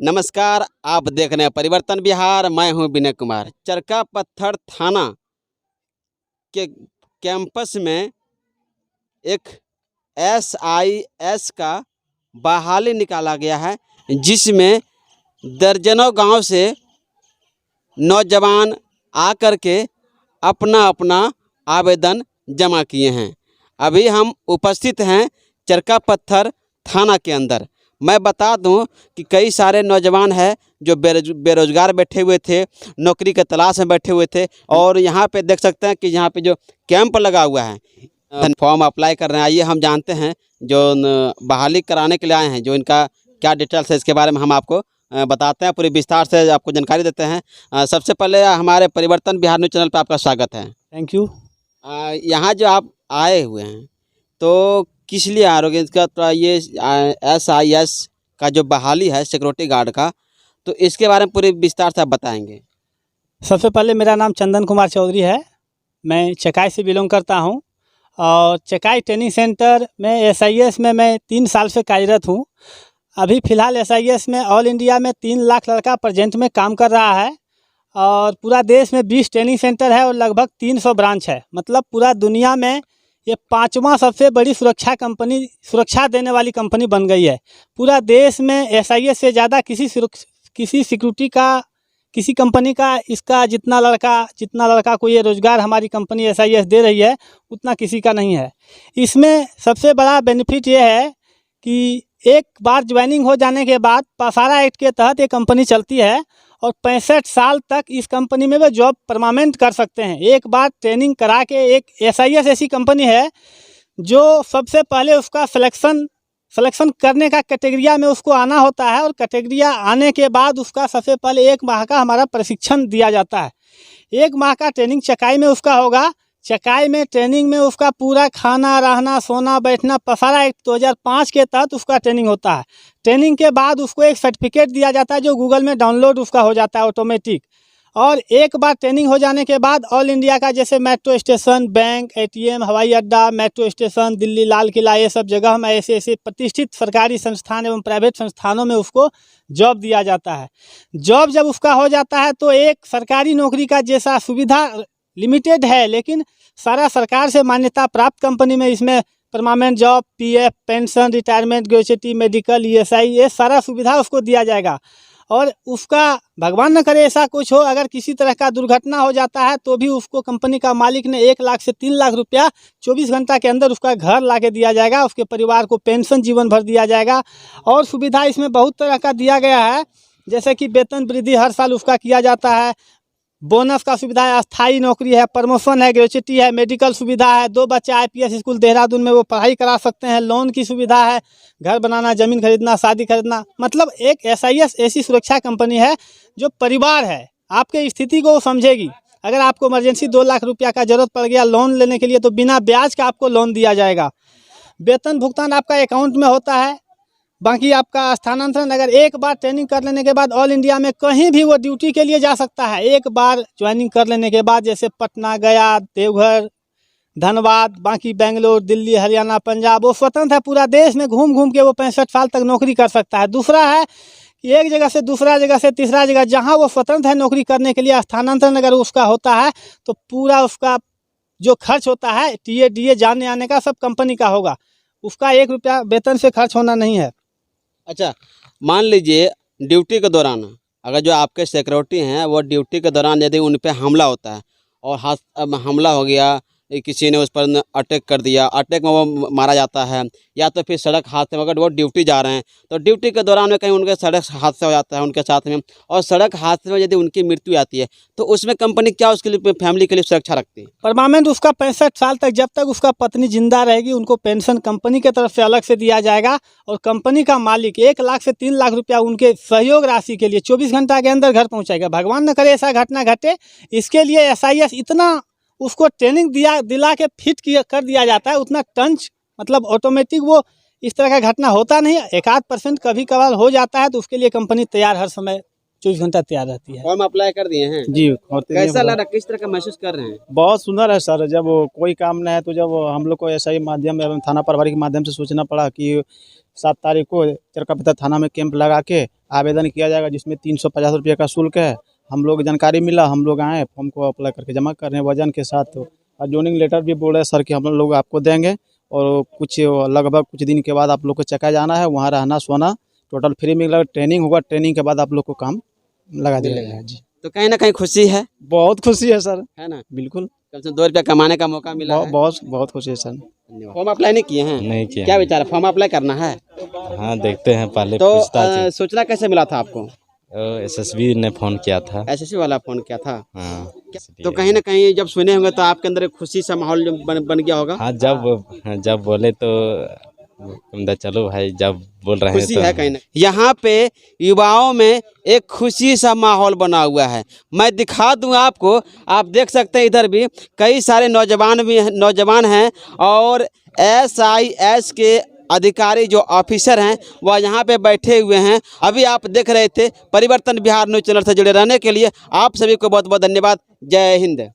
नमस्कार, आप देख रहे हैं परिवर्तन बिहार। मैं हूं विनय कुमार। चरका पत्थर थाना के कैंपस में एक एसआईएस का बहाली निकाला गया है, जिसमें दर्जनों गांव से नौजवान आकर के अपना अपना आवेदन जमा किए हैं। अभी हम उपस्थित हैं चरका पत्थर थाना के अंदर। मैं बता दूं कि कई सारे नौजवान हैं जो बेरोजगार बैठे हुए थे, नौकरी के तलाश में बैठे हुए थे। और यहाँ पे देख सकते हैं कि यहाँ पे जो कैंप लगा हुआ है, फॉर्म अप्लाई कर रहे हैं। आइए हम जानते हैं जो बहाली कराने के लिए आए हैं, जो इनका क्या डिटेल्स है इसके बारे में हम आपको बताते हैं, पूरी विस्तार से आपको जानकारी देते हैं। सबसे पहले हमारे परिवर्तन बिहार न्यूज़ चैनल पर आपका स्वागत है। Thank you. यहाँ जो आप आए हुए हैं तो किस लिए आ रहे हो? इसका ये एसआईएस का जो बहाली है सिक्योरिटी गार्ड का, तो इसके बारे में पूरी विस्तार से आप बताएंगे। सबसे पहले मेरा नाम चंदन कुमार चौधरी है। मैं चकाई से बिलोंग करता हूं और चकाई ट्रेनिंग सेंटर में एसआईएस में मैं 3 साल से कार्यरत हूं। अभी फ़िलहाल एसआईएस में ऑल इंडिया में 3 लाख लड़का प्रेजेंट में काम कर रहा है और पूरा देश में 20 ट्रेनिंग सेंटर है और लगभग 300 ब्रांच है। मतलब पूरा दुनिया में ये 5वां सबसे बड़ी सुरक्षा देने वाली कंपनी बन गई है। पूरा देश में एसआईएस से ज़्यादा किसी कंपनी का इसका जितना लड़का को ये रोज़गार हमारी कंपनी एसआईएस दे रही है, उतना किसी का नहीं है। इसमें सबसे बड़ा बेनिफिट ये है कि एक बार ज्वाइनिंग हो जाने के बाद पासारा एक्ट के तहत ये कंपनी चलती है और 65 साल तक इस कंपनी में वो जॉब परमानेंट कर सकते हैं। एक बार ट्रेनिंग करा के, एक एसआईएस ऐसी कंपनी है जो सबसे पहले उसका सिलेक्शन करने का कैटेगरिया में उसको आना होता है और कैटेगरिया आने के बाद उसका सबसे पहले 1 माह का हमारा प्रशिक्षण दिया जाता है। 1 माह का ट्रेनिंग चकाई में उसका होगा। चकाई में ट्रेनिंग में उसका पूरा खाना, रहना, सोना, बैठना पासारा एक्ट 2005 के तहत उसका ट्रेनिंग होता है। ट्रेनिंग के बाद उसको एक सर्टिफिकेट दिया जाता है जो गूगल में डाउनलोड उसका हो जाता है ऑटोमेटिक। और एक बार ट्रेनिंग हो जाने के बाद ऑल इंडिया का जैसे मेट्रो स्टेशन, बैंक, एटीएम, हवाई अड्डा, मेट्रो स्टेशन, दिल्ली लाल किला, ये सब जगह में ऐसे प्रतिष्ठित सरकारी संस्थान एवं प्राइवेट संस्थानों में उसको जॉब दिया जाता है। जॉब जब उसका हो जाता है तो एक सरकारी नौकरी का जैसा सुविधा लिमिटेड है, लेकिन सारा सरकार से मान्यता प्राप्त कंपनी में इसमें permanent job, PF, pension, retirement, gratuity, medical, ESI, ये सारा सुविधा उसको दिया जाएगा। और उसका भगवान न करे ऐसा कुछ हो, अगर किसी तरह का दुर्घटना हो जाता है तो भी उसको कंपनी का मालिक ने 1 लाख से 3 लाख रुपया 24 घंटा के अंदर उसका घर ला के दिया जाएगा। उसके परिवार को पेंशन जीवन भर दिया जाएगा। और सुविधा इसमें बहुत तरह का दिया गया है, जैसे कि वेतन वृद्धि हर साल उसका किया जाता है, बोनस का सुविधा है, अस्थायी नौकरी है, प्रमोशन है, ग्रेच्युटी है, मेडिकल सुविधा है, 2 बच्चे आईपीएस स्कूल देहरादून में वो पढ़ाई करा सकते हैं, लोन की सुविधा है, घर बनाना, ज़मीन खरीदना, शादी खरीदना। मतलब एक एसआईएस ऐसी सुरक्षा कंपनी है जो परिवार है, आपके स्थिति को समझेगी। अगर आपको इमरजेंसी 2 लाख रुपया का जरूरत पड़ गया लोन लेने के लिए तो बिना ब्याज का आपको लोन दिया जाएगा। वेतन भुगतान आपका अकाउंट में होता है। बाकी आपका स्थानांतरण अगर एक बार ट्रेनिंग कर लेने के बाद ऑल इंडिया में कहीं भी वो ड्यूटी के लिए जा सकता है। एक बार ज्वाइनिंग कर लेने के बाद जैसे पटना, गया, देवघर, धनबाद, बाकी बेंगलोर, दिल्ली, हरियाणा, पंजाब, वो स्वतंत्र है। पूरा देश में घूम घूम के वो 65 साल तक नौकरी कर सकता है। दूसरा है कि एक जगह से दूसरा जगह से तीसरा जगह जहाँ वो स्वतंत्र है नौकरी करने के लिए, स्थानांतरण अगर उसका होता है तो पूरा उसका जो खर्च होता है, टीए डीए जाने आने का सब कंपनी का होगा। उसका 1 रुपया वेतन से खर्च होना नहीं है। अच्छा, मान लीजिए ड्यूटी के दौरान अगर जो आपके सिक्योरिटी हैं वो ड्यूटी के दौरान यदि उन पे हमला होता है और हमला हो गया, किसी ने उस पर अटैक कर दिया, अटैक में वो मारा जाता है, या तो फिर सड़क हादसे में अगर वो ड्यूटी जा रहे हैं तो ड्यूटी के दौरान में कहीं उनके सड़क हादसा हो जाता है उनके साथ में, और सड़क हादसे में यदि उनकी मृत्यु आती है तो उसमें कंपनी क्या उसके लिए फैमिली के लिए सुरक्षा रखती है? परमानेंट उसका 65 साल तक, जब तक उसका पत्नी जिंदा रहेगी, उनको पेंशन कंपनी की तरफ से अलग से दिया जाएगा। और कंपनी का मालिक 1 लाख से 3 लाख रुपया उनके सहयोग राशि के लिए 24 घंटा के अंदर घर पहुंचाएगा। भगवान न करे ऐसा घटना घटे, इसके लिए एसआईएस इतना उसको ट्रेनिंग दिला के फिट कर दिया जाता है, उतना टंच, मतलब ऑटोमेटिक वो इस तरह का घटना होता नहीं। 1-8% कभी कभार हो जाता है तो उसके लिए कंपनी तैयार हर समय 24 घंटा तैयार रहती है। फॉर्म अप्लाई कर दिए हैं? जी होते हैं। कैसा लग रहा है, किस तरह का महसूस कर रहे हैं? बहुत सुंदर है सर। जब कोई काम नहीं है तो जब हम लोग को ऐसा ही माध्यम एवं थाना प्रभारी के माध्यम से सोचना पड़ा कि 7 तारीख को चरकापत्थर थाना में कैंप लगा के आवेदन किया जाएगा, जिसमें 350 रुपये का शुल्क है। हम लोग जानकारी मिला, हम लोग आए, फॉर्म को अप्लाई करके जमा कर रहे हैं वजन के साथ। और जोइनिंग लेटर भी बोल रहे हैं सर कि हम लोग आपको देंगे, और कुछ लगभग कुछ दिन के बाद आप लोग को चक्का जाना है, वहाँ रहना सोना टोटल फ्री मिलेगा। ट्रेनिंग होगा, ट्रेनिंग के बाद आप लोग को काम लगा दिया जाएगा। जी तो कहीं ना कहीं खुशी है बहुत खुशी है सर। है ना? बिल्कुल कम से कम 2 रुपया कमाने का मौका मिला है। बहुत खुशी है सर। फॉर्म अप्लाई नहीं किए हैं? नहीं किया। क्या विचार है, फॉर्म अप्लाई करना है? हाँ देखते हैं, पहले तो पूछताछ। सूचना कैसे मिला था आपको? एसएसबी ने फोन किया था। एसएससी वाला फोन किया था? हाँ तो इसलिए। कहीं ना कहीं जब सुने होंगे तो आपके अंदर एक खुशी सा माहौल जो बन गया होगा। हाँ जब बोले तो चलो भाई, जब बोल रहे हैं खुशी तो है कहीं ना। यहाँ पे युवाओं में एक खुशी सा माहौल बना हुआ है। मैं दिखा दूँ आपको, आप देख सकते हैं इधर भी कई सारे नौजवान हैं और SIS के अधिकारी जो ऑफिसर हैं वह यहाँ पे बैठे हुए हैं। अभी आप देख रहे थे परिवर्तन बिहार न्यूज़ चैनल से जुड़े रहने के लिए आप सभी को बहुत बहुत धन्यवाद। जय हिंद।